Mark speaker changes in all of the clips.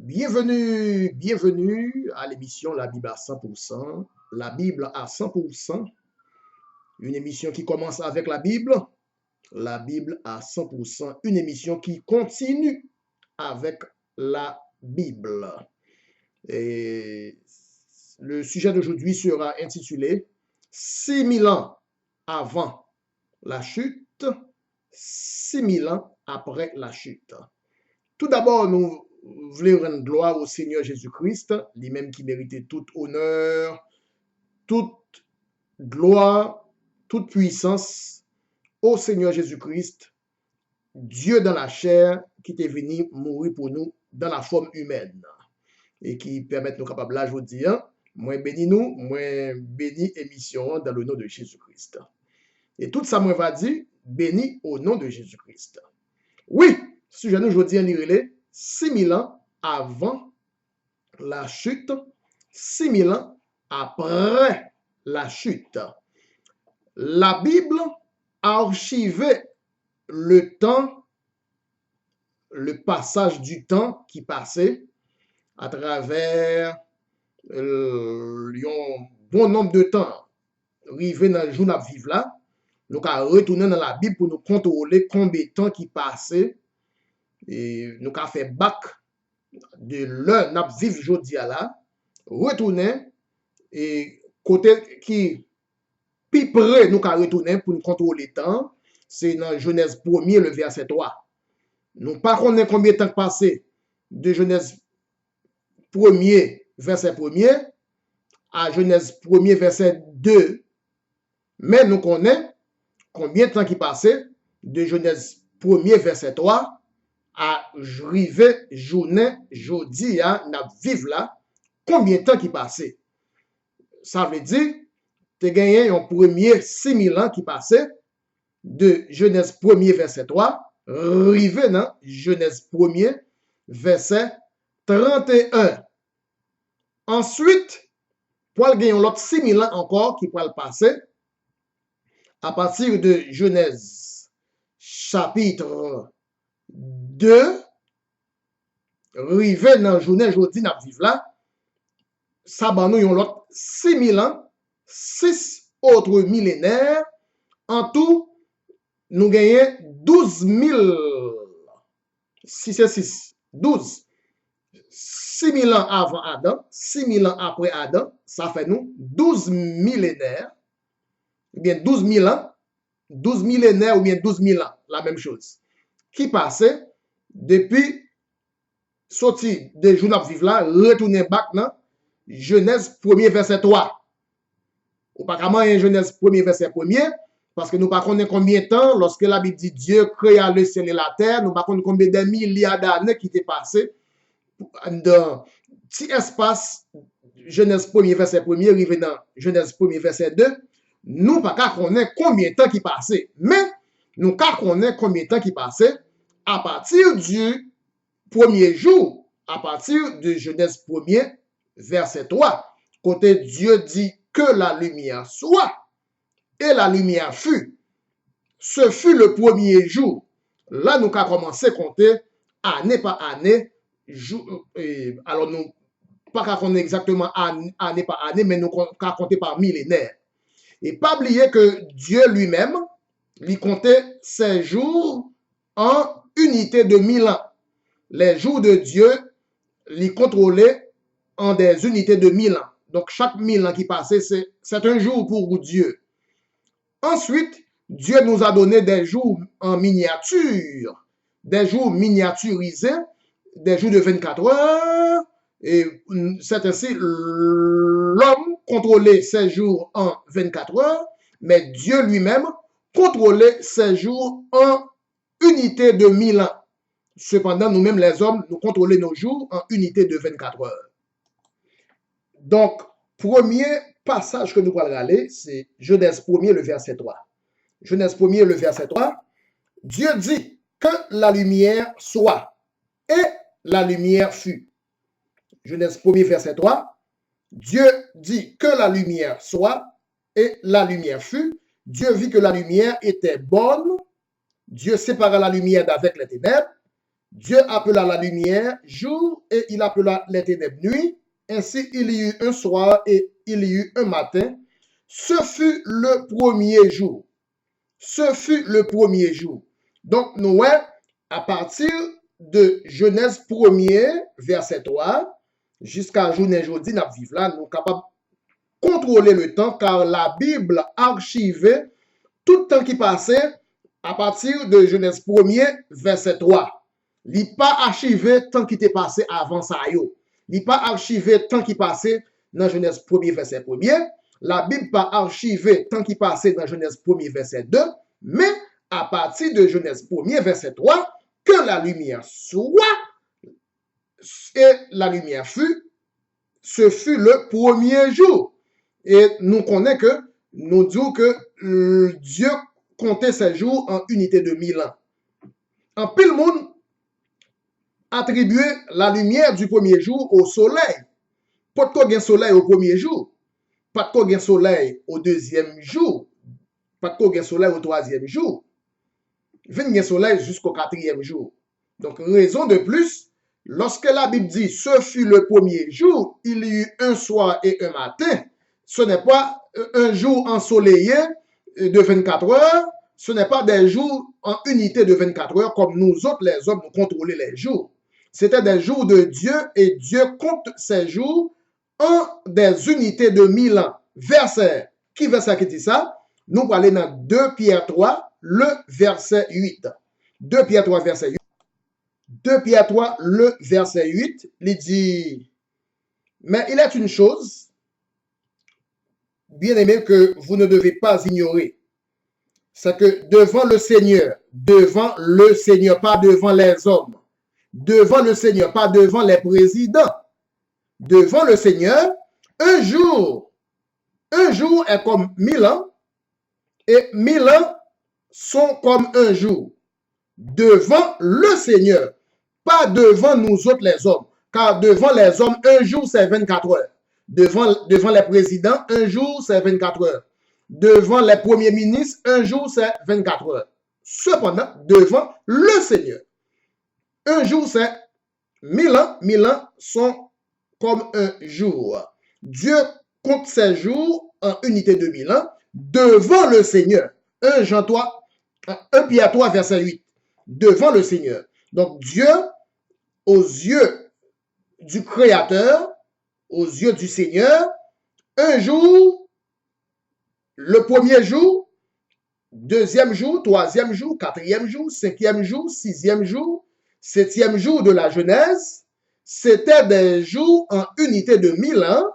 Speaker 1: Bienvenue à l'émission La Bible à 100%. La Bible à 100%, une émission qui commence avec la Bible à 100%, une émission qui continue avec la Bible. Et le sujet d'aujourd'hui sera intitulé 6000 ans avant la chute, 6000 ans après la chute. Tout d'abord, nous voulons rendre gloire au Seigneur Jésus-Christ, lui-même qui méritait tout honneur, toute gloire, toute puissance au Seigneur Jésus-Christ, Dieu dans la chair, qui est venu mourir pour nous dans la forme humaine et qui permet nous capables là aujourd'hui, moi béni nous, moi béni émission dans le nom de Jésus-Christ. Et tout ça, moi va dire, béni au nom de Jésus-Christ. Oui, sujet nous aujourd'hui, on est 6000 ans avant la chute, 6000 ans après la chute. La Bible a archivé le temps, le passage du temps qui passait à travers un bon nombre de temps. Arrivé dans le jour où nous vivons là, nous avons retourné dans la Bible pour nous contrôler combien de temps qui passait. Et nous avons fait bac de l'heure nous vivons aujourd'hui là, retourner et côté qui plus près nous avons retourné pour nous contrôler le temps, c'est dans Genèse 1er, le verset 3. Nous ne connaissons pas combien de temps passé de Genèse 1er, verset 1er, à Genèse 1er, verset 2, mais nous connaissons combien de temps qui passait de Genèse 1er, verset 3, à rive journée jodi à n'a vivre là, combien de temps qui passait? Ça veut dire tu as gagné un premier 6000 ans qui passait de Genèse 1er verset 3 rive dans Genèse 1er verset 31. Ensuite, pour gagner l'autre 6000 ans encore qui pourra le passer à partir de Genèse chapitre 2, rive dans journée jeudi n'a vivre là, ça ban nous yon l'autre 6000 ans, 6 autres millénaires, en tout nous gagnons 12 000, 6 et 6, 12. 6000 ans avant Adam, 6000 ans après Adam, ça fait nous 12 millénaires, ou bien 12 000 ans, 12 millénaires ou bien 12 000 ans, la même chose. Qui passait depuis sorti de jour n'a vivre là, retourner back dans Genèse 1er verset 3. Ou pas comment un Genèse 1er verset 1er, parce que nous ne connaissons pas combien de temps, lorsque la Bible dit Dieu créa le ciel et la terre, nous ne connaissons pas combien de milliards d'années qui étaient passées dans petit espace Genèse 1er verset 1er, arrivé dans Genèse 1er verset 2, nous ne connaissons pas combien de temps qui passait, mais nous connaissons combien de temps qui passait à partir du premier jour, à partir de Genèse 1er verset 3, côté Dieu dit que la lumière soit, et la lumière fut. Ce fut le premier jour. Là, nous avons commencé à compter année par année. Alors, nous pas qu'à compter exactement année par année, mais nous avons compté par millénaire. Et pas oublier que Dieu lui-même, lui comptait ses jours en unité de 1000 ans. Les jours de Dieu, lui contrôlaient en des unités de 1000 ans. Donc, chaque 1000 ans qui passait, c'est un jour pour Dieu. Ensuite, Dieu nous a donné des jours en miniature, des jours miniaturisés, des jours de 24 heures. Et c'est ainsi, l'homme contrôlait ses jours en 24 heures, mais Dieu lui-même contrôlait ses jours en unité de 1000 ans. Cependant, nous-mêmes, les hommes, nous contrôlons nos jours en unité de 24 heures. Donc, premier passage que nous allons regarder, c'est Genèse 1er, le verset 3. Genèse 1er, le verset 3. Dieu dit que la lumière soit, et la lumière fut. Genèse 1er, verset 3. Dieu dit que la lumière soit, et la lumière fut. Dieu vit que la lumière était bonne. Dieu sépara la lumière d'avec les ténèbres. Dieu appela la lumière jour et il appela les ténèbres nuit. Ainsi il y eut un soir et il y eut un matin. Ce fut le premier jour. Ce fut le premier jour. Donc, nous, à partir de Genèse 1er, verset 3, jusqu'à journée aujourd'hui, nous vivons là, nous sommes capables de contrôler le temps car la Bible archivait tout le temps qui passait à partir de Genèse 1er, verset 3. Il n'est pas archivé tant qui était passé avant ça. Il n'est pas archivé tant qui passait dans Genèse 1er, verset 1er. La Bible pas archivé tant qui passait dans Genèse 1er, verset 2. Mais à partir de Genèse 1er, verset 3, que la lumière soit, et la lumière fut, ce fut le premier jour. Et nous connaissons que, nous disons que Dieu comptait ces jours en unité de 1000 ans. En pile monde attribuait la lumière du premier jour au soleil. Pas de quoi soleil au premier jour, pas de quoi soleil au deuxième jour, pas de quoi soleil au troisième jour. Vient soleil jusqu'au quatrième jour. Donc, raison de plus, lorsque la Bible dit ce fut le premier jour, il y eut un soir et un matin, ce n'est pas un jour ensoleillé de 24 heures, ce n'est pas des jours en unité de 24 heures comme nous autres, les hommes, nous contrôlons les jours. C'était des jours de Dieu et Dieu compte ces jours en des unités de 1000 ans. Verset, qui verset qui dit ça? Nous allons aller dans 2 Pierre 3, le verset 8. 2 Pierre 3, verset 8. 2 Pierre 3, le verset 8, il dit, mais il est une chose, bien aimé, que vous ne devez pas ignorer. C'est que devant le Seigneur, pas devant les hommes, devant le Seigneur, pas devant les présidents, devant le Seigneur, un jour est comme 1000 ans, et 1000 ans sont comme un jour. Devant le Seigneur, pas devant nous autres les hommes. Car devant les hommes, un jour c'est 24 heures. Devant les présidents, un jour c'est 24 heures. Devant les premiers ministres, un jour c'est 24 heures. Cependant, devant le Seigneur, un jour c'est 1000 ans. 1000 ans sont comme un jour. Dieu compte ces jours en unité de 1000 ans devant le Seigneur. 1 Pierre 3, verset 8. Devant le Seigneur. Donc Dieu, aux yeux du Créateur, aux yeux du Seigneur, un jour, le premier jour, deuxième jour, troisième jour, quatrième jour, cinquième jour, sixième jour, septième jour de la Genèse, c'était des jours en unité de 1000 ans,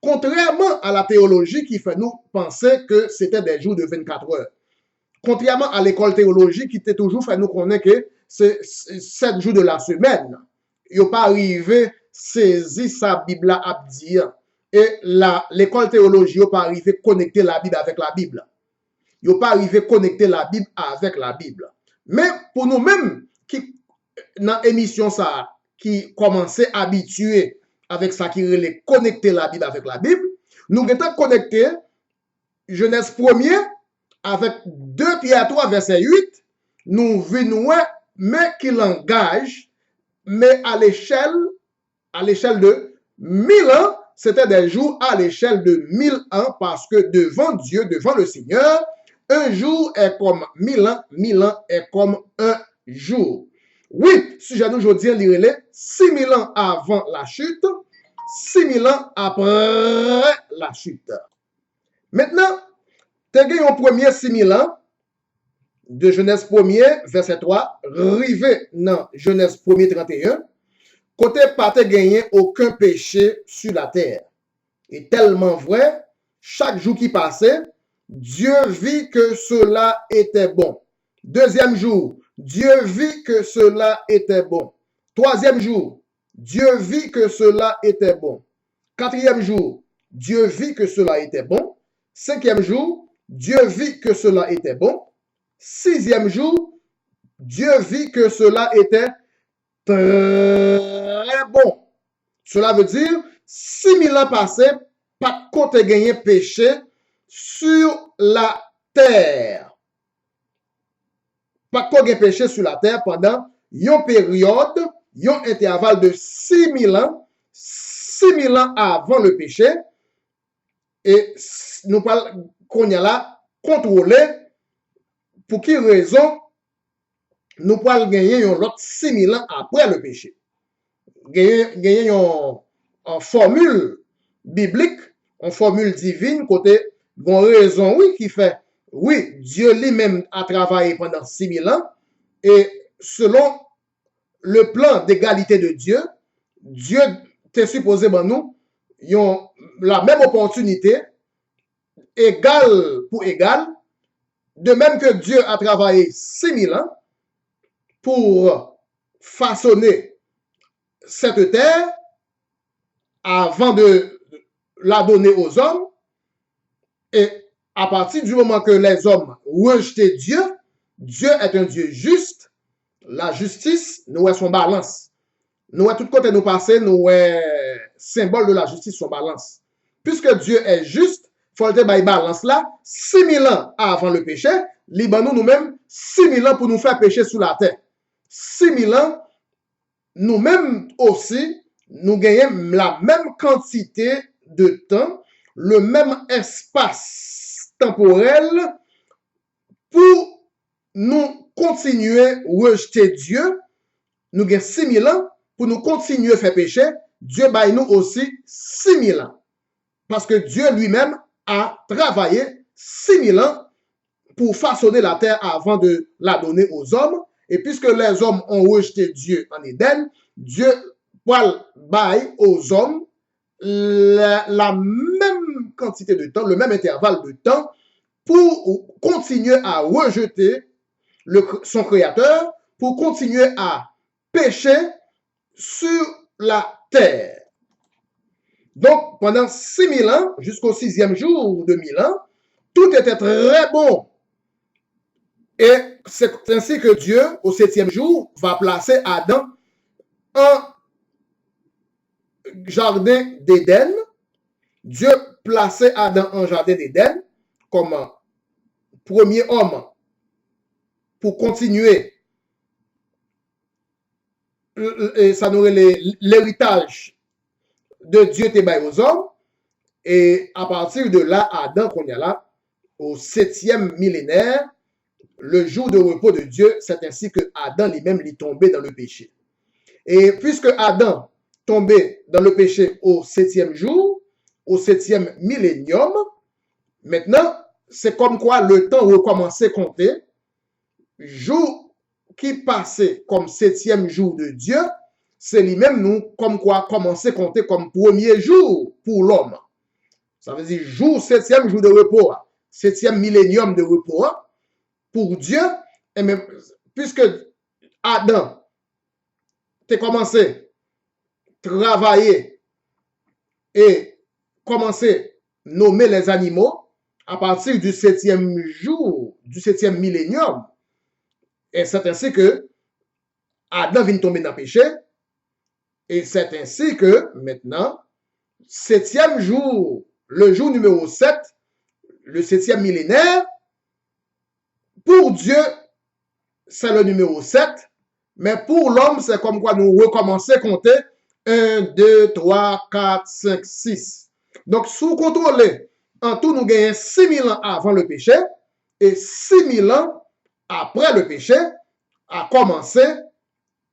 Speaker 1: contrairement à la théologie qui fait nous penser que c'était des jours de 24 heures. Contrairement à l'école théologique qui était toujours fait nous connaître que c'est 7 jours de la semaine. Il n'y a pas arrivé saisir sa Bible à dire. Et l'école théologie n'a pas arrivé à connecter la Bible avec la Bible. Il n'a pas arrivé à connecter la Bible avec la Bible. Mais pour nous-mêmes, qui dans l'émission ça, qui commençait à habituer avec ça qui relait connecter la Bible avec la Bible, nous avons connecté Genèse 1er avec 2 Pierre 3, verset 8, nous venons, mais qui l'engage, mais à l'échelle de 1000 ans, c'était des jours à l'échelle de 1000 ans, parce que devant Dieu, devant le Seigneur, un jour est comme 1000 ans, 1000 ans est comme un jour. Oui, si j'ai aujourd'hui lire 6000 ans avant la chute, 6000 ans après la chute. Maintenant, tu as un premier 6000 ans de Genèse 1er, verset 3, rivé dans Genèse 1er, 31, côté pas te gagné aucun péché sur la terre. Et tellement vrai, chaque jour qui passait, Dieu vit que cela était bon. Deuxième jour, Dieu vit que cela était bon. Troisième jour, Dieu vit que cela était bon. Quatrième jour, Dieu vit que cela était bon. Cinquième jour, Dieu vit que cela était bon. Sixième jour, Dieu vit que cela était très bon. Cela veut dire, 6000 ans passés, pas de côté gagné péché sur la terre. Pas de quoi péché sur la terre pendant yon période, yon intervalle de 6000 ans, 6000 ans avant le péché, et nous parlons qu'on y a là contrôler pour quelle raison nous parlons gagner un autre 6000 ans après le péché. Gagner une formule biblique, une formule divine, côté une raison, oui, qui fait, oui, Dieu lui-même a travaillé pendant 6000 ans, et selon le plan d'égalité de Dieu, Dieu t'est supposé, ben nous, yon la même opportunité, égal pour égal, de même que Dieu a travaillé 6000 ans pour façonner cette terre avant de la donner aux hommes, et à partir du moment que les hommes rejetaient Dieu, Dieu est un Dieu juste, la justice, nous est son balance. Nous est tout côté nous passer, nous est symbole de la justice, son balance. Puisque Dieu est juste, il faut le balance là, 6000 ans avant le péché, Libanon nous-mêmes, 6000 ans pour nous faire pécher sous la terre. 6000 ans, nous-mêmes aussi, nous gagnons la même quantité de temps, le même espace temporel pour nous continuer à rejeter Dieu. Nous gagnons 6000 ans pour nous continuer à faire pécher. Dieu baille nous aussi 6000 ans. Parce que Dieu lui-même a travaillé 6000 ans pour façonner la terre avant de la donner aux hommes. Et puisque les hommes ont rejeté Dieu en Éden, Dieu baille aux hommes la même quantité de temps, le même intervalle de temps pour continuer à rejeter son créateur, pour continuer à pécher sur la terre. Donc, pendant 6000 ans, jusqu'au 6e jour de 1000 ans, tout était très bon. Et c'est ainsi que Dieu, au 7e jour, va placer Adam en jardin d'Éden. Dieu plaçait Adam en jardin d'Éden comme premier homme pour continuer, et ça nous l'héritage de Dieu te aux hommes. Et à partir de là, Adam, qu'on y a là, au 7e millénaire, le jour de repos de Dieu, c'est ainsi que Adam lui-même est tombé dans le péché. Et puisque Adam tombé dans le péché au 7e jour, au 7e millénium, maintenant, c'est comme quoi le temps recommençait à compter. Jour qui passait comme 7e jour de Dieu, c'est lui-même nous, comme quoi, commencer à compter comme premier jour pour l'homme. Ça veut dire jour, 7e jour de repos, 7e millénium de repos pour Dieu. Et même, puisque Adam a commencé à travailler et commencé à nommer les animaux à partir du 7e jour, du 7e millénium, et c'est ainsi que Adam vient tomber dans le péché. Et c'est ainsi que maintenant, 7e jour, le jour numéro 7, le 7e millénaire, pour Dieu, c'est le numéro 7, mais pour l'homme, c'est comme quoi nous recommencer à compter 1, 2, 3, 4, 5, 6. Donc, sous contrôle, en tout, nous gagnons 6000 ans avant le péché et 6000 ans après le péché, a commencé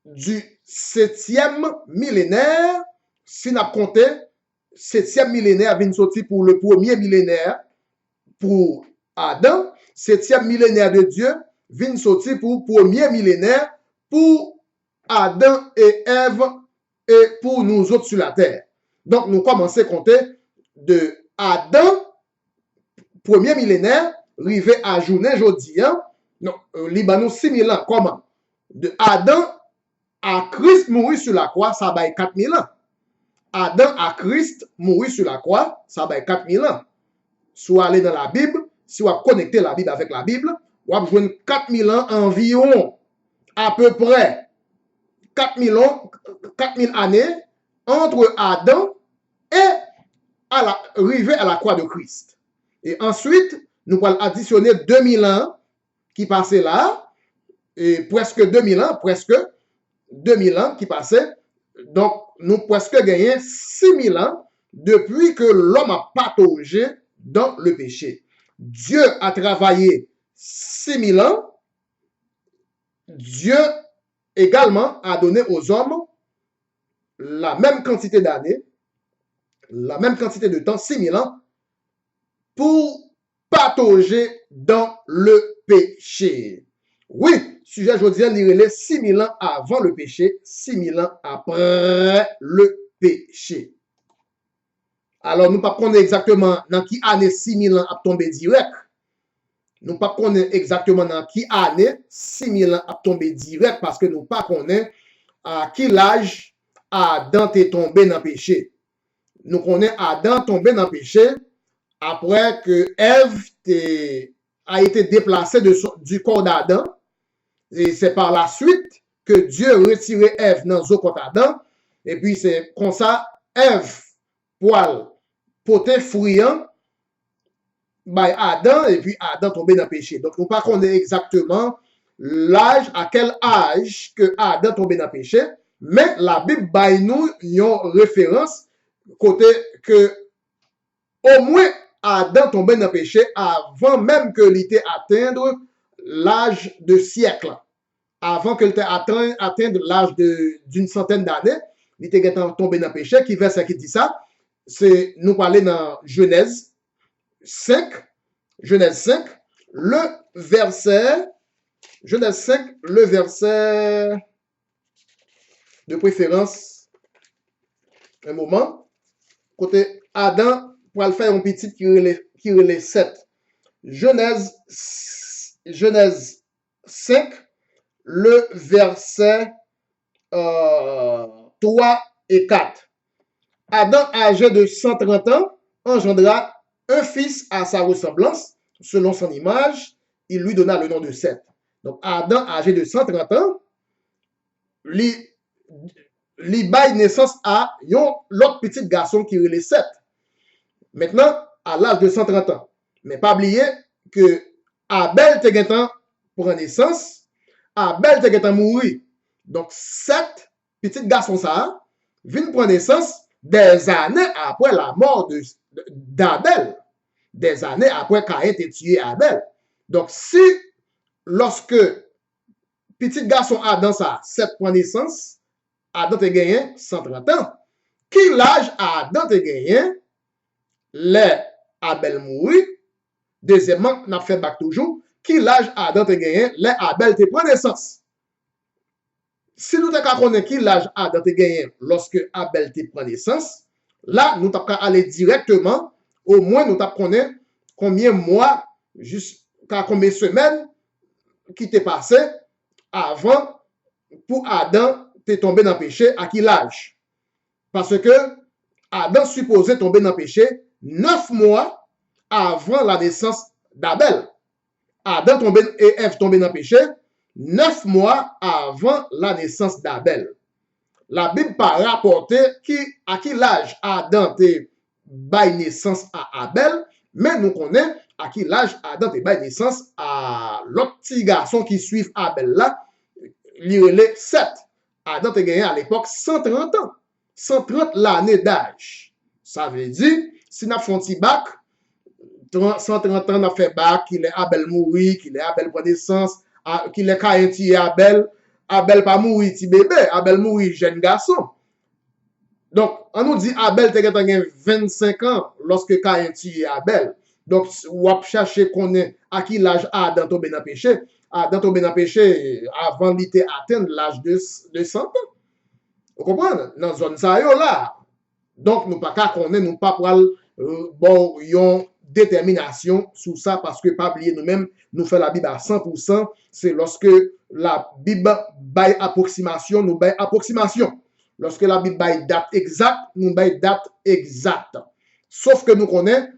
Speaker 1: du 7e millénaire. Si nous avons compté, 7e millénaire vient sortir pour le premier millénaire pour Adam, 7e millénaire de Dieu vient sortir pour le premier millénaire pour Adam et Ève et pour nous autres sur la terre. Donc, nous commençons à compter de Adam, premier millénaire, arrivé à journée jeudi, non, Libanon 6000 ans, comment? De Adam à Christ mourir sur la croix, ça va être 4000 ans. Adam à Christ mourir sur la croix, ça va être 4000 ans. Soit aller dans la Bible, soit connecter la Bible avec la Bible, ou à jouer 4000 ans environ, à peu près 4000 ans, 4000 années entre Adam et arriver à la croix de Christ. Et ensuite, nous allons additionner 2000 ans qui passaient là, et presque 2000 ans, presque, 2000 ans qui passaient. Donc, nous presque gagné 6000 ans depuis que l'homme a pataugé dans le péché. Dieu a travaillé 6000 ans. Dieu également a donné aux hommes la même quantité d'années, la même quantité de temps, 6000 ans, pour patauger dans le péché. Oui, sujet aujourd'hui, il est 6000 ans avant le péché, 6000 ans après le péché. Alors, nous ne pas connaître exactement dans qui année 6000 ans a tombé direct. Nous ne pas connaître exactement dans qui année 6000 ans a tombé direct parce que nous ne pas connaître à quel âge Adam est tombé dans le péché. Nous connaissons Adam tombé dans le péché après que Ève a été déplacée du corps d'Adam. Et c'est par la suite que Dieu retiré Ève dans le corps d'Adam. Et puis c'est comme ça, Ève, poil, poté friand, by Adam, et puis Adam tombé dans le péché. Donc, nous ne pas connaître exactement l'âge, à quel âge que Adam tombé dans le péché, mais la Bible by nous une référence côté que au moins Adam tombé dans le péché avant même que l'était atteindre l'âge de siècle. Avant que l'était atteindre l'âge d'une centaine d'années, il était tombé dans le péché. Qui verset qui dit ça? C'est nous parler dans Genèse 5, Genèse 5, le verset, Genèse 5, le verset de préférence, un moment, côté Adam, pour le faire un petit qui relève 7. Genèse 5, le verset 3 et 4. Adam, âgé de 130 ans, engendra un fils à sa ressemblance, selon son image, il lui donna le nom de Seth. Donc, Adam, âgé de 130 ans, lui baille naissance à l'autre petit garçon qui est Seth. Maintenant, à l'âge de 130 ans. Mais pas oublier que Abel te gêtant pour naissance, Abel te gêtant mourir. Donc, Seth, petit garçon ça, vient prendre naissance des années après la mort d'Abel. Des années après Caïn ait tué Abel. Donc, si, lorsque petit garçon Adam ça, 7 prend naissance, Adam te gagné 130 ans. Qui l'âge Adam te gagné? Les Abel mourit. Deuxièmement, n'a fait bac toujours. Qui l'âge Adam te gagné? Les Abel te prend naissance. Si nous te connaissons qui l'âge Adam te gagné lorsque Abel te prend naissance, là, nous t'avons aller directement, au moins nous t'avons connaître combien de mois, jusqu'à combien de semaines qui t'est passé avant pour Adam te tomber dans le péché, à quel âge? Parce que Adam supposé tomber dans le péché 9 mois avant la naissance d'Abel. Adam tombé et Ève tombé dans le péché 9 mois avant la naissance d'Abel. La Bible pas rapporté à quel âge Adam te bail naissance à Abel, mais nous connaissons à quel âge Adam te bail naissance à l'autre petit garçon qui suit Abel là, l'irélé 7. Adam te gagné à l'époque 130 ans. 130 l'année d'âge. Ça veut dire, si nous avons fait bac, 130 ans, nous avons fait bac, qu'il est Abel mouri, qu'il est Abel prend naissance, qu'il est Caïn tué Abel, Abel pas mouri ti bébé, Abel mouri jeune garçon. Donc, on nous dit Abel te gagné 25 ans lorsque Caïn tué Abel. Donc, on va chercher qu'on est à qui l'âge Adam tombé dans le péché. Adam tombé dans le péché avant d'être atteindre l'âge de 100 ans. Vous comprenez? Dans la zone ça là. Donc, nous pas qu'à connaître, nous pas pour bon, yon détermination sur ça parce que pas oublier nous-mêmes, nous faisons la Bible à 100%. C'est lorsque la Bible baille approximation, nous baille approximation. Lorsque la Bible baille date exacte, nous baille date exacte. Sauf que nous connaissons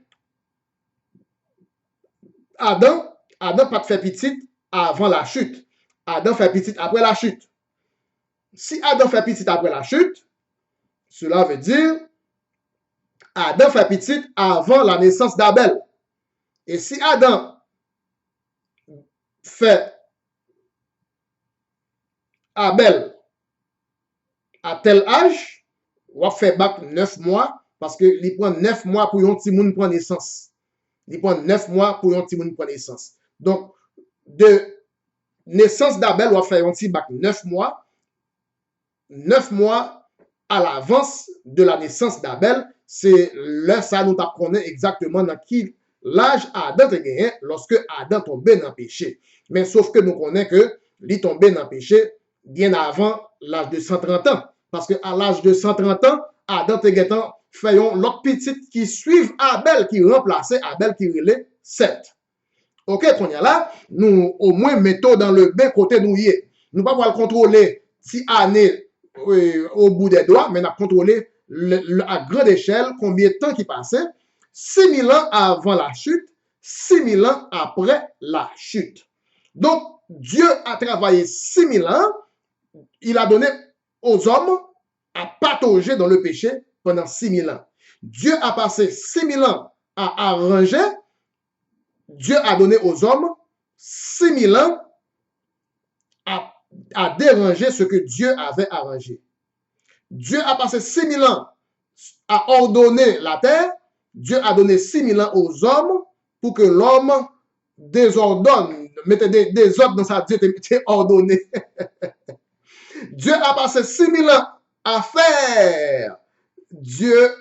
Speaker 1: Adam pas fait petit avant la chute. Adam fait petit après la chute. Si Adam fait petit après la chute, cela veut dire Adam fait petit avant la naissance d'Abel. Et si Adam fait Abel à tel âge, on fait bac 9 mois, parce que il prend 9 mois pour un petit monde prendre naissance. Il prend 9 mois pour un petit monde prendre naissance. Donc, de naissance d'Abel, on fait un petit bac 9 mois. 9 mois à l'avance de la naissance d'Abel, c'est là ça nous apprenons exactement dans qui l'âge Adam te gagné lorsque Adam tombait dans le péché. Mais sauf que nous connaissons que il tombé dans le péché bien avant l'âge de 130 ans. Parce que à l'âge de 130 ans, Adam te gagné fait l'autre petite qui suivent Abel, qui remplaçait Abel qui relait 7. Ok, qu'on y a là, nous au moins mettons dans le bon côté nous y est. Nous ne pouvons pas contrôler si année au bout des doigts, mais nous contrôler à grande échelle combien de temps qui passait. 6000 ans avant la chute, 6000 ans après la chute. Donc, Dieu a travaillé 6000 ans, il a donné aux hommes à patauger dans le péché pendant 6000 ans. Dieu a passé 6000 ans à arranger, Dieu a donné aux hommes 6000 ans à déranger ce que Dieu avait arrangé. Dieu a passé 6000 ans à ordonner la terre, Dieu a donné 6000 ans aux hommes pour que l'homme désordonne, mette des ordres dans sa Dieu était ordonné. Dieu a passé 6000 ans à faire. Dieu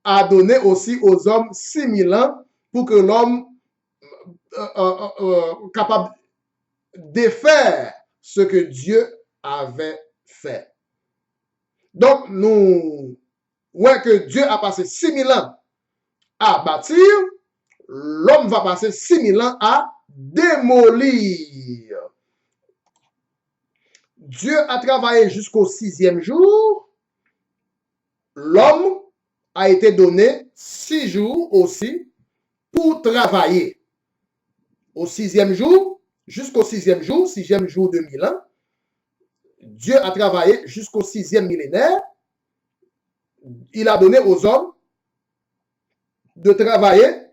Speaker 1: a donné aussi aux hommes 6000 ans pour que l'homme capable de faire ce que Dieu avait fait. Donc, nous voyons que Dieu a passé 6000 ans à bâtir, l'homme va passer 6000 ans à démolir. Dieu a travaillé jusqu'au 6e jour. L'homme a été donné 6 jours aussi pour travailler. Au 6e jour, jusqu'au 6e jour de 1000 ans, Dieu a travaillé jusqu'au 6e millénaire. Il a donné aux hommes de travailler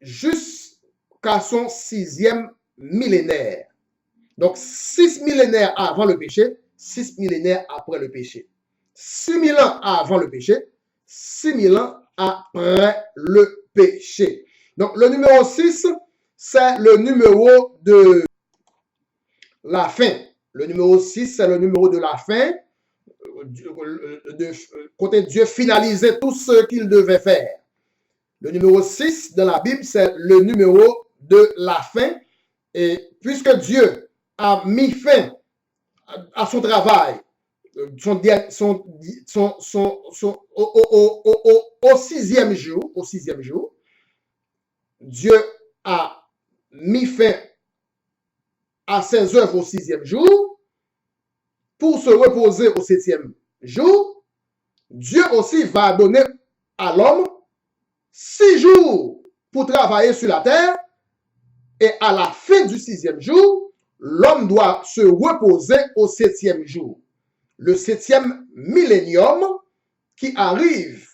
Speaker 1: jusqu'à son 6e millénaire. Donc, 6 millénaires avant le péché, 6 millénaires après le péché. 6000 ans avant le péché, 6000 ans après le péché. Donc, le numéro 6, c'est le numéro de la fin. Le numéro 6, c'est le numéro de la fin. Côté Dieu finalisait tout ce qu'il devait faire. Le numéro 6 dans la Bible, c'est le numéro de la fin. Et puisque Dieu a mis fin à son travail au 6e jour, Dieu a mis fin à ses œuvres au 6e jour pour se reposer au 7e jour. Dieu aussi va donner à l'homme 6 jours pour travailler sur la terre et à la fin du 6e jour, l'homme doit se reposer au 7e jour. Le 7e millénium qui arrive,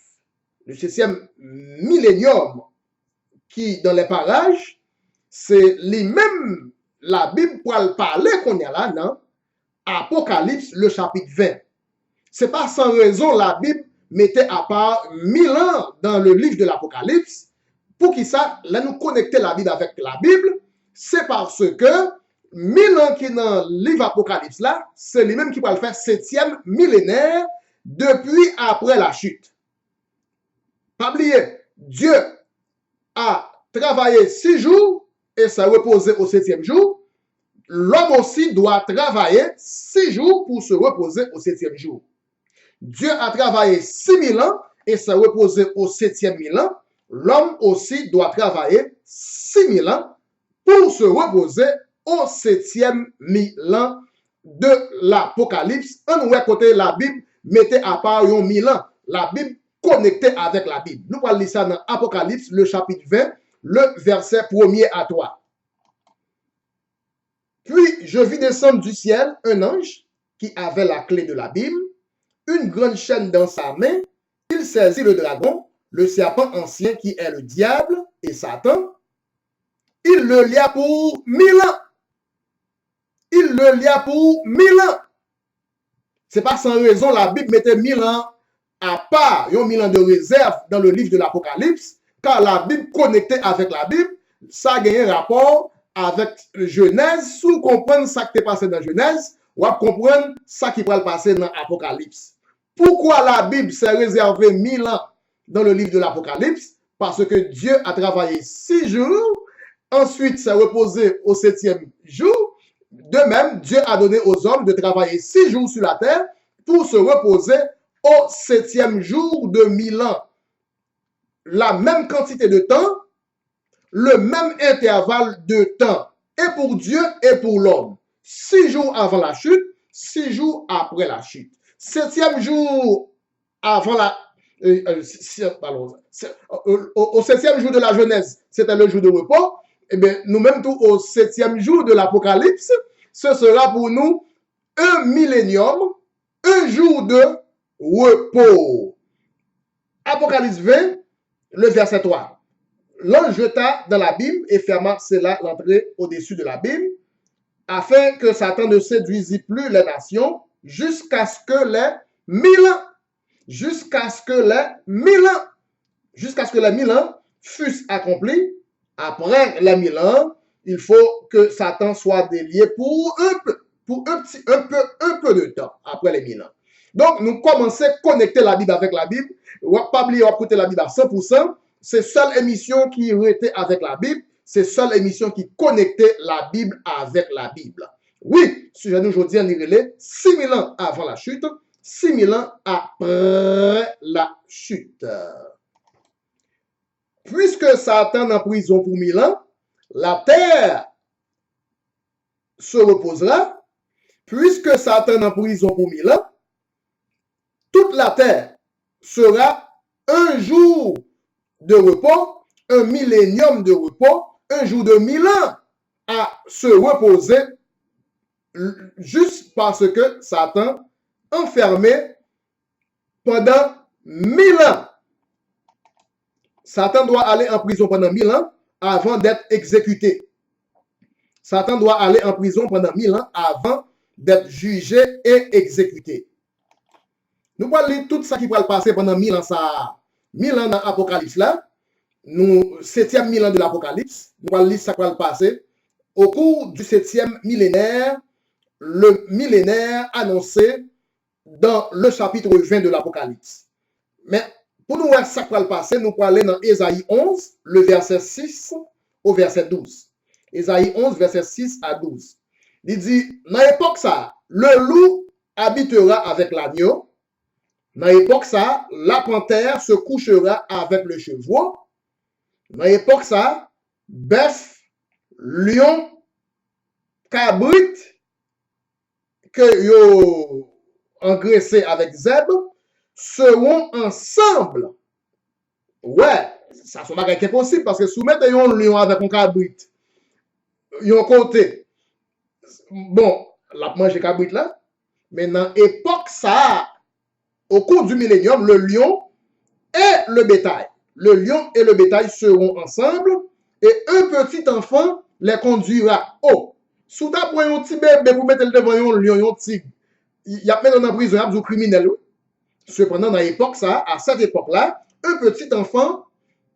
Speaker 1: le 7e millénium qui dans les parages, c'est lui-même la Bible pour parler qu'on y a là, non? Apocalypse, le chapitre 20. C'est pas sans raison la Bible mettait à part 1000 ans dans le livre de l'Apocalypse. Pour qui ça, là nous connecter la Bible avec la Bible, c'est parce que 1000 ans qui dans le livre Apocalypse là, c'est lui-même qui va le faire 7e millénaire depuis après la chute. Pas oublier, Dieu a travaillé 6 jours et s'est reposé au 7e jour. L'homme aussi doit travailler 6 jours pour se reposer au 7e jour. Dieu a travaillé 6000 ans et s'est reposé au 7e mille ans. L'homme aussi doit travailler 6000 ans pour se reposer au 7e mille ans de l'Apocalypse. On voit côté la Bible, mettez à part 1000 ans. La Bible connectée avec la Bible. Nous allons lire ça dans Apocalypse, le chapitre 20, le verset 1er à 3. Puis je vis descendre du ciel un ange qui avait la clé de la Bible, une grande chaîne dans sa main. Il saisit le dragon, le serpent ancien qui est le diable et Satan. Il le lia pour 1000 ans. Il le lia pour 1000 ans. C'est pas sans raison la Bible mettait 1000 ans à part, ils ont 1000 ans de réserve dans le livre de l'Apocalypse, car la Bible connectée avec la Bible, ça a gagné un rapport avec Genèse. Si vous comprenez ça qui est passé dans Genèse, vous allez comprendre ça qui va passer dans l'Apocalypse. Pourquoi la Bible s'est réservée 1000 ans dans le livre de l'Apocalypse? Parce que Dieu a travaillé 6 jours, ensuite s'est reposé au 7e jour. De même, Dieu a donné aux hommes de travailler 6 jours sur la terre pour se reposer au 7e jour de 1000 ans. La même quantité de temps, le même intervalle de temps, et pour Dieu et pour l'homme. 6 jours avant la chute, 6 jours après la chute. 7e jour avant la... au 7e jour de la Genèse, c'était le jour de repos. Eh bien, nous-mêmes, tout au 7e jour de l'Apocalypse, ce sera pour nous un millénium, un jour de repos. Apocalypse 20, le verset 3. L'ange jeta dans l'abîme et ferma cela l'entrée au-dessus de l'abîme, afin que Satan ne séduisit plus les nations jusqu'à ce que les 1000 ans, jusqu'à ce que les 1000 ans fussent accomplis. Après les 1000 ans, il faut que Satan soit délié pour un peu de temps après les 1000 ans. Donc, nous commençons à connecter la Bible avec la Bible. On ne va pas oublier, on va écouter la Bible à 100%. C'est seule émission qui était avec la Bible. C'est seule émission qui connectait la Bible avec la Bible. Oui, sujet d'aujourd'hui, on est 6000 ans avant la chute, 6000 ans après la chute. Puisque Satan est en prison pour 1000 ans, la terre se reposera. Puisque Satan est en prison pour 1000 ans, toute la terre sera un jour de repos, un millénium de repos, un jour de 1000 ans à se reposer juste parce que Satan enfermé pendant 1000 ans. Satan doit aller en prison pendant 1000 ans avant d'être exécuté. Satan doit aller en prison pendant 1000 ans avant d'être jugé et exécuté. Nous allons lire tout ça qui va passer pendant 1000 ans, ça, 1000 ans dans l'Apocalypse là. Nous, 7e millénaire de l'Apocalypse, nous allons lire ça qui va passer. Au cours du 7e millénaire, le millénaire annoncé dans le chapitre 20 de l'Apocalypse. Mais pour nous voir ça qui va passer, nous allons aller dans Ésaïe 11, le verset 6 au verset 12. Ésaïe 11, verset 6 à 12. Il dit, dans l'époque ça, le loup habitera avec l'agneau. Dans l'époque ça, la panthère se couchera avec le chevreau. Dans l'époque ça, bœuf, lion, cabrit, que yo engraissé avec zèbre, seront ensemble. Ouais, ça sont pas quelque possible parce que soumettre un lion avec un cabrit, yon côté, bon, la manger cabrit là, mais dans l'époque ça, au cours du millénium, le lion et le bétail. Le lion et le bétail seront ensemble et un petit enfant les conduira. Oh, sous ta pour un petit bébé, vous mettez le devant un lion, un tigre. Il y a même dans la prison, il y a des criminels. Cependant, dans l'époque, ça, à cette époque-là, un petit enfant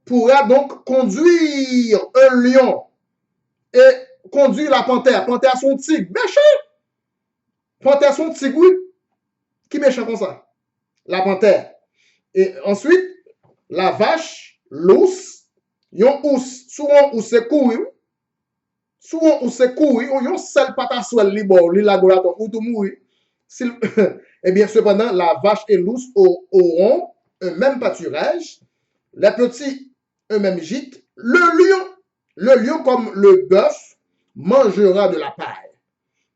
Speaker 1: pourra donc conduire un lion et conduire la panthère. Panthère son tigre. Méchant! Panthère son tigre, oui. Qui méchant comme ça? La panthère. Et ensuite, la vache, l'ours, yon ous, souvent ou c'est courir, souvent ou c'est courir, yon seul pataswel li bon, li laboratoire ou tout mourir. Eh bien, cependant, la vache et l'ours auront un même pâturage, les petits un même gîte, le lion comme le bœuf mangera de la paille.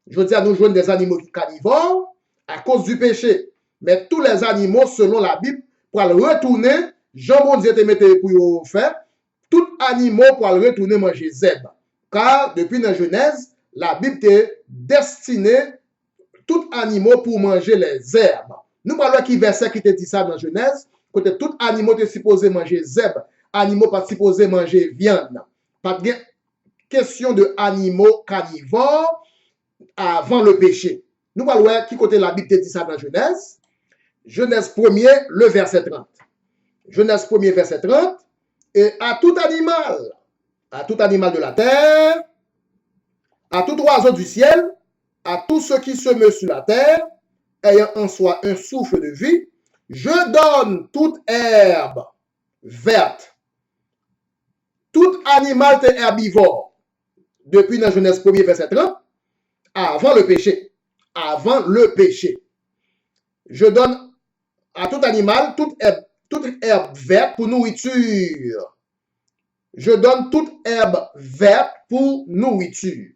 Speaker 1: Je veux dire, nous jouons des animaux carnivores à cause du péché. Mais tous les animaux, selon la Bible, pour le retourner, Jean-Bon Dieu te mette pour faire, tout animal pour le retourner manger zèbre. Car depuis la Genèse, la Bible te destinée tout animal pour manger les herbes. Nous parlons qui verset qui te dit ça dans Genèse, que tout animal te supposé manger zèbre, animal pas supposé manger viande. Pas de question de animaux carnivores avant le péché. Nous allons voir qui côté la Bible te dit ça dans Genèse. Genèse 1er, le verset 30. Genèse 1er, verset 30. Et à tout animal de la terre, à tout oiseau du ciel, à tout ce qui se meut sur la terre, ayant en soi un souffle de vie, je donne toute herbe verte, tout animal herbivore, depuis dans Genèse 1er, verset 30, avant le péché. Avant le péché. Je donne à tout animal toute herbe verte pour nourriture. Je donne toute herbe verte pour nourriture.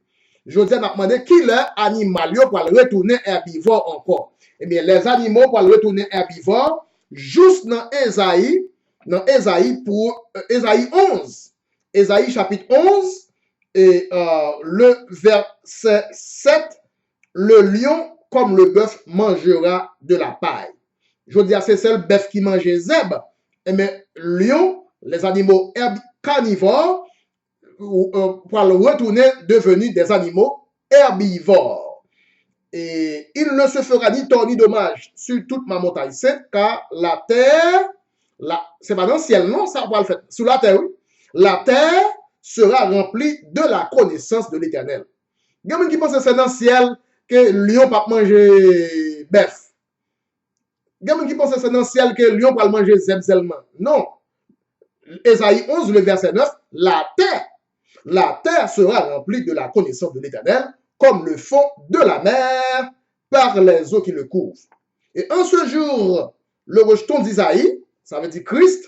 Speaker 1: Je dis à demander qui est animal pour retourner herbivore encore. Eh bien, les animaux pour retourner herbivore, juste dans Ésaïe 11. Ésaïe chapitre 11 et le verset 7, le lion comme le bœuf mangera de la paille. Je veux dire, c'est le bœuf qui mangeait zèbre. Mais lion, les animaux carnivores, pour le retourner devenus des animaux herbivores. Et il ne se fera ni tort ni dommage sur toute ma montagne sainte, car la terre, c'est pas dans le ciel, non, ça va le faire. Sous la terre, oui. La terre sera remplie de la connaissance de l'Éternel. Il y a des gens qui pensent que c'est dans le ciel que lion va manger bœuf. Il y a des gens qui pensent que c'est dans le ciel que lion va manger zèbre seulement. Non. Ésaïe 11, le verset 9, la terre sera remplie de la connaissance de l'Éternel, comme le fond de la mer par les eaux qui le couvrent. Et en ce jour, le rejeton d'Isaïe, ça veut dire Christ,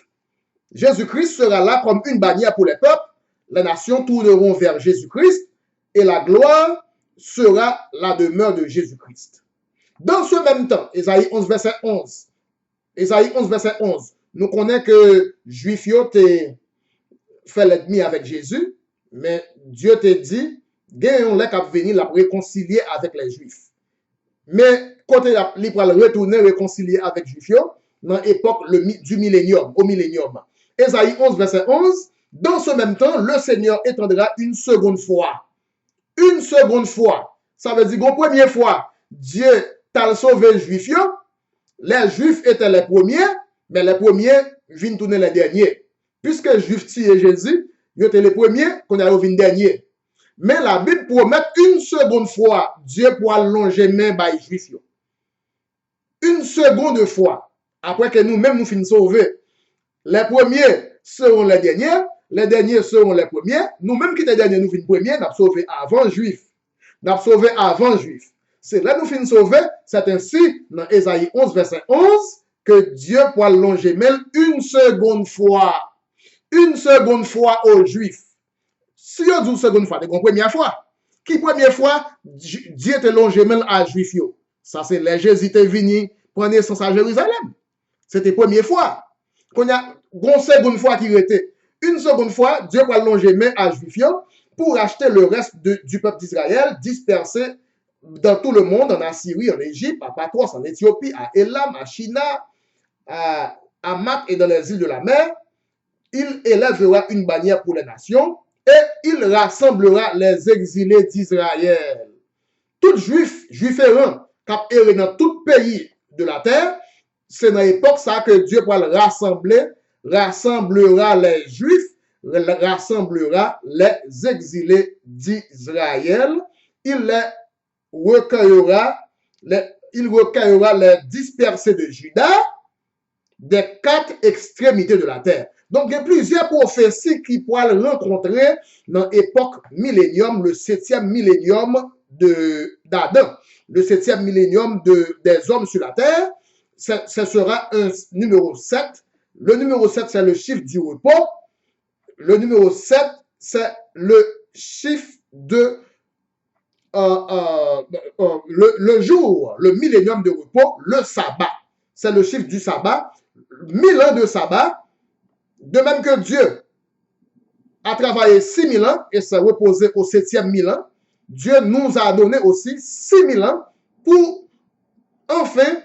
Speaker 1: Jésus-Christ sera là comme une bannière pour les peuples, les nations tourneront vers Jésus-Christ, et la gloire sera la demeure de Jésus-Christ. Dans ce même temps, Ésaïe 11, verset 11, nous connaissons que Juif te fait l'ennemi avec Jésus, mais Dieu te dit, gagnons les qui venir la réconcilier avec les Juifs. Mais quand il va retourner réconcilier avec les Juifs, dans l'époque du millénium, au millénium. Ésaïe 11, verset 11, dans ce même temps, le Seigneur étendra une seconde fois. Une seconde fois. Ça veut dire qu'une première fois, Dieu t'a sauvé les Juifs. Les Juifs étaient les premiers, mais les premiers viennent tourner les derniers. Puisque les Juifs tuaient Jésus, ils étaient les premiers, qu'on a vu les derniers. Mais la Bible promet une seconde fois, Dieu pourra allonger main par les Juifs. Une seconde fois, après que nous-mêmes nous finissons sauvés. Les premiers seront les derniers seront les premiers. Nous-mêmes qui étions derniers, nous finissons premiers, nous avons sauvé avant les Juifs. Nous avons sauvé avant les Juifs. C'est là que nous finissons sauvés. C'est ainsi, dans Ésaïe 11, verset 11, que Dieu pourra allonger main une seconde fois. Une seconde fois aux Juifs. Si on dit une seconde fois, c'est une première fois. Qui première fois, Dieu te longé main à Juifs. Ça, c'est les Jésus est venu prendre naissance à Jérusalem. C'était la première fois. Qu'on a une seconde fois qui était. Une seconde fois, Dieu va longer main à Juifs pour acheter le reste du peuple d'Israël dispersé dans tout le monde, en Assyrie, en Égypte, à Patros, en Éthiopie, à Elam, à China, à Hamath et dans les îles de la mer. Il élèvera une bannière pour les nations et il rassemblera les exilés d'Israël. Tout juif, juiférant, qui est dans tout pays de la terre, c'est dans l'époque ça que Dieu va le rassembler, rassemblera les Juifs, rassemblera les exilés d'Israël. Il recueillera les dispersés de Juda des 4 extrémités de la terre. Donc, il y a plusieurs prophéties qui pourront rencontrer dans l'époque millénium, le 7e millénium d'Adam, le 7e millénium des hommes sur la terre. Ce sera un numéro 7. Le numéro 7, c'est le chiffre du repos. Le numéro 7, c'est le chiffre de le jour, le millénium de repos, le sabbat. C'est le chiffre du sabbat. 1000 ans de sabbat. De même que Dieu a travaillé 6000 ans et s'est reposé au 7e mille ans, Dieu nous a donné aussi 6000 ans pour enfin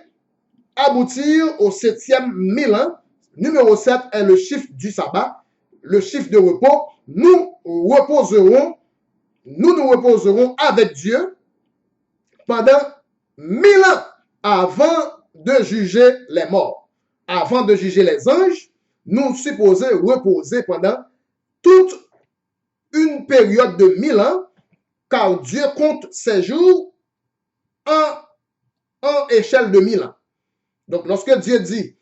Speaker 1: aboutir au 7e mille ans. Numéro 7 est le chiffre du sabbat, le chiffre de repos. Nous nous reposerons avec Dieu pendant 1000 ans avant de juger les morts, avant de juger les anges, nous supposons reposer pendant toute une période de 1000 ans, car Dieu compte ses jours en échelle de 1000 ans. Donc, lorsque Dieu dit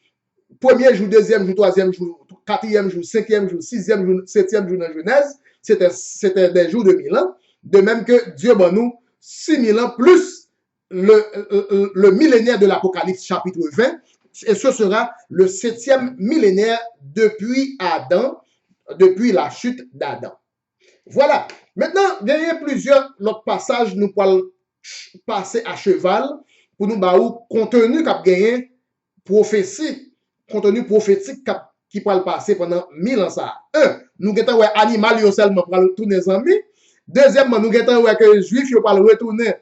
Speaker 1: premier jour, deuxième jour, troisième jour, quatrième jour, cinquième jour, sixième jour, septième jour dans Genèse, c'était des jours de 1000 ans. De même que Dieu ben nous 6000 ans plus le millénaire de l'Apocalypse chapitre 20. Et ce sera le 7e millénaire depuis Adam, depuis la chute d'Adam. Voilà. Maintenant, il y a plusieurs autres passages, nous pourrons passer à cheval pour nous baou contenu qu'a gagné prophétie, contenu prophétique qui pourra passer pendant 1000 ans ça. Nous avons ouais animal yo seulement pour retourner les amis. Deuxièmement, nous avons ouais que les juifs yo pour retourner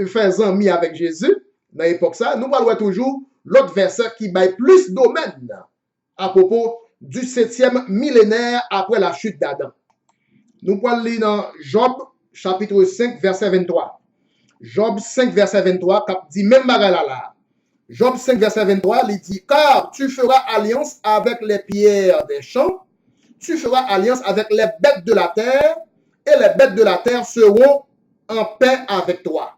Speaker 1: faire amis avec Jésus dans l'époque ça. Nous parlons toujours l'autre verset qui baille plus domaine à propos du 7e millénaire après la chute d'Adam. Nous parlons lire dans Job chapitre 5 verset 23. Job 5 verset 23 qui dit même bagala là. Job 5 verset 23 il dit car tu feras alliance avec les pierres des champs, tu feras alliance avec les bêtes de la terre et les bêtes de la terre seront en paix avec toi.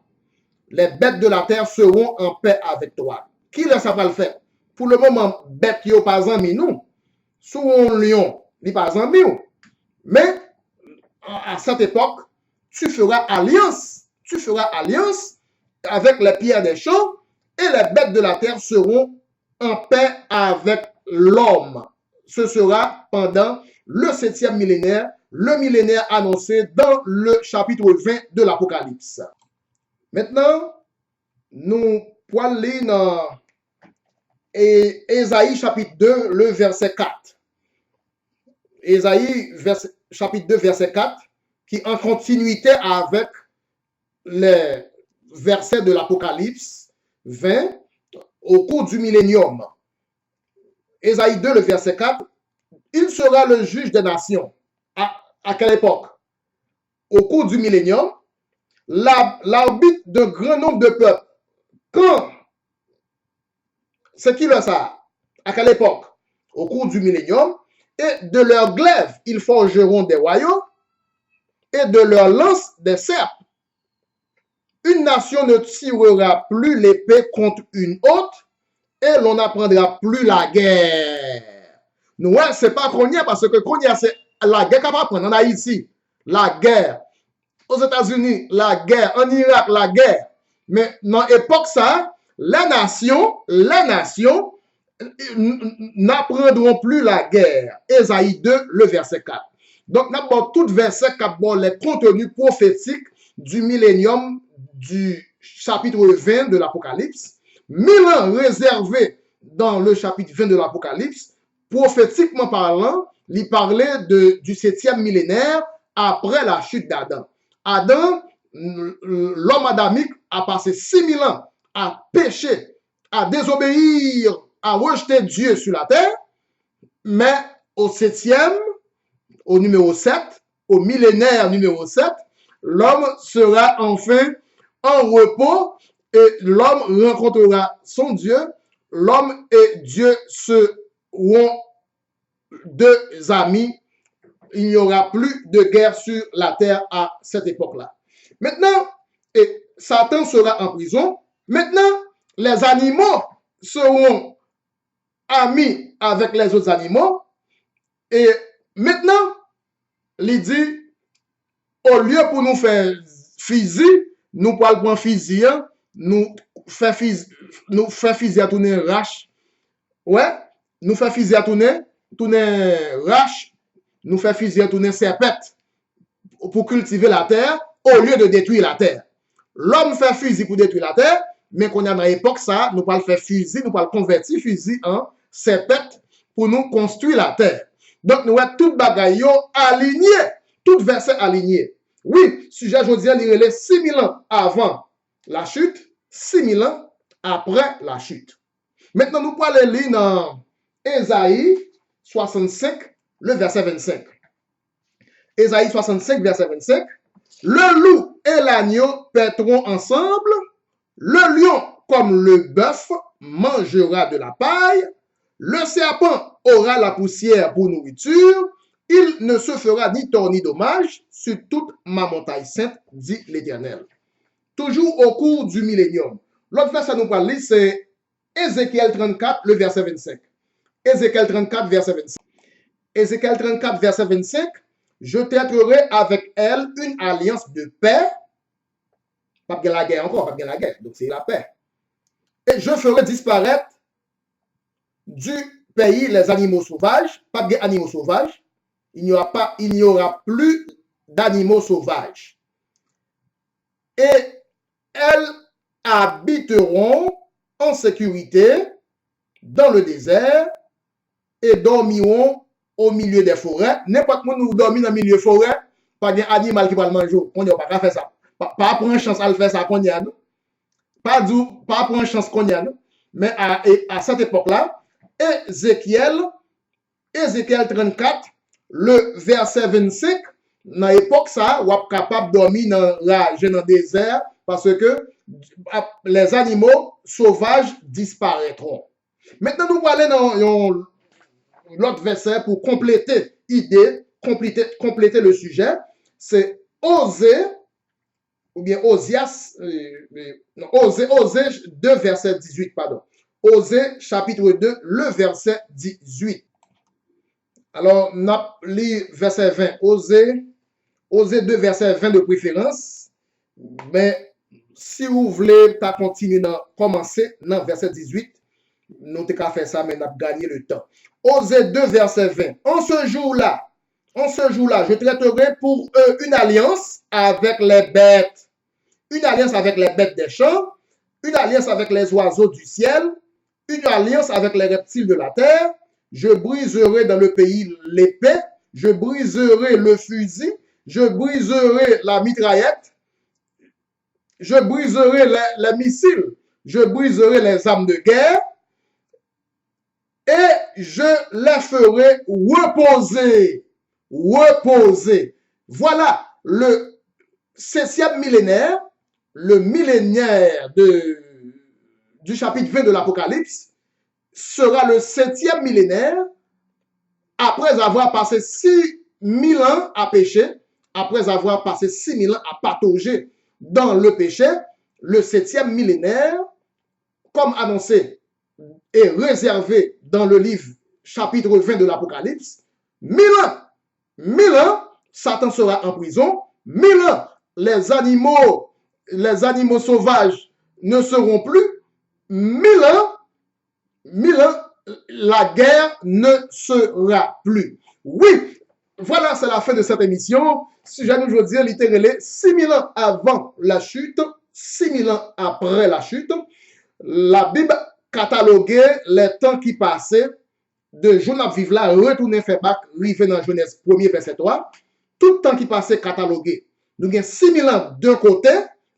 Speaker 1: Les bêtes de la terre seront en paix avec toi. Qui là ça va le faire? Pour le moment, bêtes yo pas amis nous. Sous un lion, il pas amis nous. Mais à cette époque, tu feras alliance avec les pierres des champs et les bêtes de la terre seront en paix avec l'homme. Ce sera pendant le 7e millénaire, le millénaire annoncé dans le chapitre 20 de l'Apocalypse. Maintenant, nous pouvons lire dans Ésaïe chapitre 2, le verset 4. Ésaïe chapitre 2, verset 4, qui en continuité avec les versets de l'Apocalypse 20 au cours du millénium. Ésaïe 2, le verset 4, il sera le juge des nations. À quelle époque? Au cours du millénium, l'arbitre d'un grand nombre de peuples. Quand? C'est qui le ça? À quelle époque? Au cours du millénium. Et de leurs glaives, ils forgeront des royaumes, et de leurs lances, des serpes. Une nation ne tirera plus l'épée contre une autre, et l'on n'apprendra plus la guerre. Nous, c'est pas qu'on y a, parce que qu'on y a, c'est la guerre qu'on va prendre en Haïti. La guerre. Aux États-Unis, la guerre. En Irak, la guerre. Mais dans l'époque, ça, les nations n'apprendront plus la guerre. Ésaïe 2, le verset 4. Donc, nous avons tout verset qui a les contenus prophétiques du millénium du chapitre 20 de l'Apocalypse. 1000 ans réservés dans le chapitre 20 de l'Apocalypse, prophétiquement parlant, il parlait du 7e millénaire après la chute d'Adam. Adam, l'homme adamique, a passé 6000 ans à pécher, à désobéir, à rejeter Dieu sur la terre, mais au 7e, au numéro 7, au millénaire numéro 7, l'homme sera enfin en repos et l'homme rencontrera son Dieu. L'homme et Dieu seront deux amis. Il n'y aura plus de guerre sur la terre à cette époque-là. Maintenant, Satan sera en prison. Maintenant, les animaux seront amis avec les autres animaux. Et maintenant, il dit, au lieu pour nous faire fusil, nous pouvons prendre fusil, nous faire fusil à tourner rache. Ouais, nous faire fusil à tourner rache, nous faire fusil à tourner serpette pour cultiver la terre au lieu de détruire la terre. L'homme fait fusil pour détruire la terre, mais qu'on a dans l'époque ça, nous pouvons faire fusil, nous pouvons convertir fusil en serpette pour nous construire la terre. Donc nous avons tout bagaille aligné, tout verset aligné. Oui, sujet aujourd'hui, il est 6000 ans avant la chute, 6000 ans après la chute. Maintenant, nous pouvons aller lire dans Ésaïe 65, le verset 25. Ésaïe 65, verset 25. Le loup et l'agneau paîtront ensemble, Le lion, comme le bœuf, mangera de la paille. Le serpent aura la poussière pour nourriture. Il ne se fera ni tort ni dommage sur toute ma montagne sainte, dit l'Éternel. Toujours au cours du millénium. L'autre verset nous parle, c'est Ézéchiel 34, le verset 25. Ézéchiel 34, verset 25. Ézéchiel 34, verset 25. Je traiterai avec elle une alliance de paix. Pas de la guerre encore, pas de la guerre. Donc c'est la paix. Et je ferai disparaître du pays les animaux sauvages. Pas d'animaux sauvages. Il n'y aura plus d'animaux sauvages. Et elles habiteront en sécurité dans le désert et dormiront au milieu des forêts. N'importe où nous dormons dans le milieu des forêts, pas d'animal qui va le manger. On n'a pas faire ça. Pas prendre chance à le faire ça qu'on y a. Pas prendre chance qu'on y a. Mais à cette époque-là, Ézéchiel 34, le verset 25, dans l'époque ça, on est capable de dormir dans le désert parce que les animaux sauvages disparaîtront. Maintenant, nous allons dans l'autre verset pour compléter l'idée, compléter le sujet. C'est Osée, ou bien Osias, Osée 2, verset 18, pardon. Osée, chapitre 2, le verset 18. Alors, on a lu verset 20, Osée 2, verset 20 de préférence. Mais si vous voulez continuer à commencer dans verset 18, nous avons fait ça, mais nous avons gagné le temps. Osée 2, verset 20. En ce jour-là, je traiterai pour eux une alliance avec les bêtes. Une alliance avec les bêtes des champs, une alliance avec les oiseaux du ciel, une alliance avec les reptiles de la terre. Je briserai dans le pays l'épée, je briserai le fusil, je briserai la mitraillette, je briserai les missiles, je briserai les armes de guerre et je les ferai reposer. Reposer. Voilà le 7e millénaire, le millénaire du chapitre 20 de l'Apocalypse sera le 7e millénaire après avoir passé 6000 ans à pécher, après avoir passé 6000 ans à patauger dans le péché. Le 7e millénaire, comme annoncé, est réservé dans le livre chapitre 20 de l'Apocalypse. 1000 ans, Satan sera en prison. 1000 ans, les animaux sauvages ne seront plus. 1000 ans, la guerre ne sera plus. Oui, voilà, c'est la fin de cette émission. Si j'allais vous dire, littéralement, 6000 ans avant la chute, 6000 ans après la chute, la Bible cataloguait les temps qui passaient de Jonas vivre là, retourner faire bac, arriver dans Genèse 1er, verset 3. Tout le temps qui passait catalogué. Nous avons 6000 ans d'un côté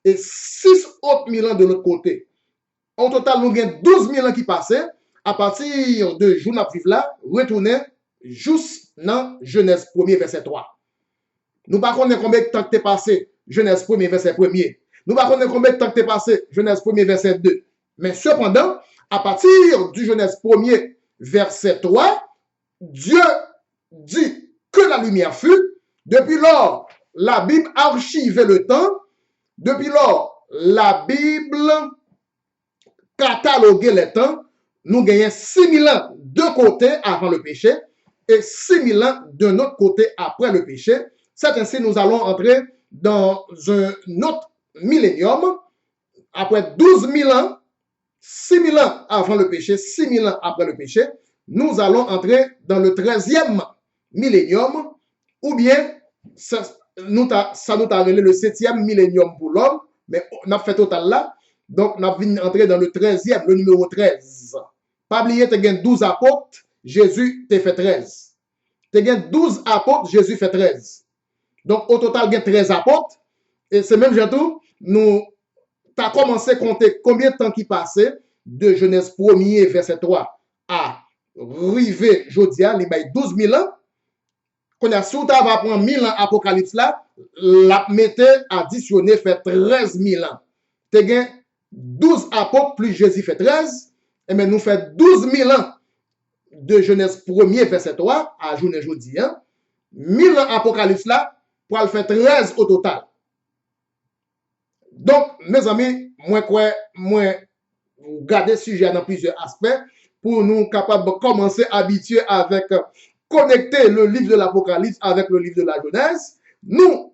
Speaker 1: et 6 autres 1000 ans de l'autre côté. Au total, nous avons 12 000 ans qui passaient à partir de Jonas vivre là, retourner juste dans Genèse 1er, verset 3. Nous ne savons pas combien de temps que passé Genèse 1er, verset 1er. Nous ne savons pas combien de temps que passé Genèse 1er, verset 2. Mais cependant, à partir du Genèse 1er, verset 3, Dieu dit que la lumière fut. Depuis lors, la Bible archivait le temps. Depuis lors, la Bible cataloguait les temps. Nous gagnons 6000 ans d'un côté avant le péché et 6000 ans d'un autre côté après le péché. C'est ainsi nous allons entrer dans un autre millénium. Après 12 000 ans, 6000 ans avant le péché, 6000 ans après le péché, nous allons entrer dans le 13e millénium, ou bien ça nous a révélé le 7e millénium pour l'homme, mais on a fait total là, donc on a venu entrer dans le 13e, le numéro 13. Pas oublier, tu as 12 apôtres, Jésus t'a fait 13. Tu as 12 apôtres, Jésus fait 13. Donc au total, tu as 13 apôtres, et c'est même bientôt, nous as commencé à compter combien de temps qui passait de Genèse 1er, verset 3 à river Jodia, il y a 12 000 ans. Qu'on a sous va prendre 1000 ans Apocalypse là, la mettait additionné fait 13 000 ans. Tu as 12 apôtres plus Jésus fait 13, et bien nous fait 12 000 ans de Genèse 1er, verset 3, à journée jeudi, 1000 ans apocalypse là, pour le faire 13 au total. Donc, mes amis, moi, garder sujet dans plusieurs aspects pour nous capables de commencer à habituer avec connecter le livre de l'Apocalypse avec le livre de la Genèse. Nous,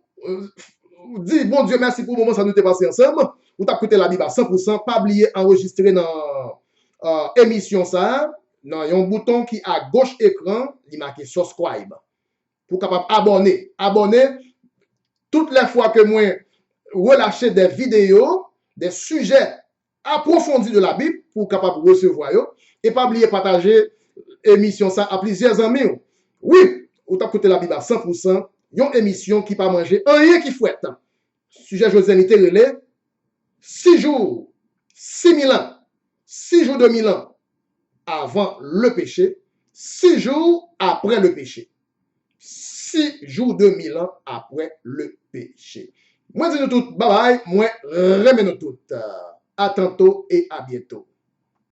Speaker 1: dit, bon Dieu, merci pour le moment, ça nous est passé ensemble. Vous t'as écouté la Bible à 100%, pas oublier enregistrer dans émission ça, dans un bouton qui à gauche écran, il marqué subscribe. Pour capable abonner. Abonner toutes les fois que moi relâcher des vidéos, des sujets approfondis de la Bible pour capable recevoir yo, et pas oublier partager émission ça à plusieurs amis. Oui, vous t'as écouté la Bible à 100%, une émission qui pas manger rien qui fouette. Sujet Joséanité relais 6 jours, 6000 ans, 6 jours de 1000 ans avant le péché, 6 jours après le péché. 6 jours de 1000 ans après le péché. Moi, dis nous toutes, bye bye, moi, remets nous toutes. À tantôt et à bientôt.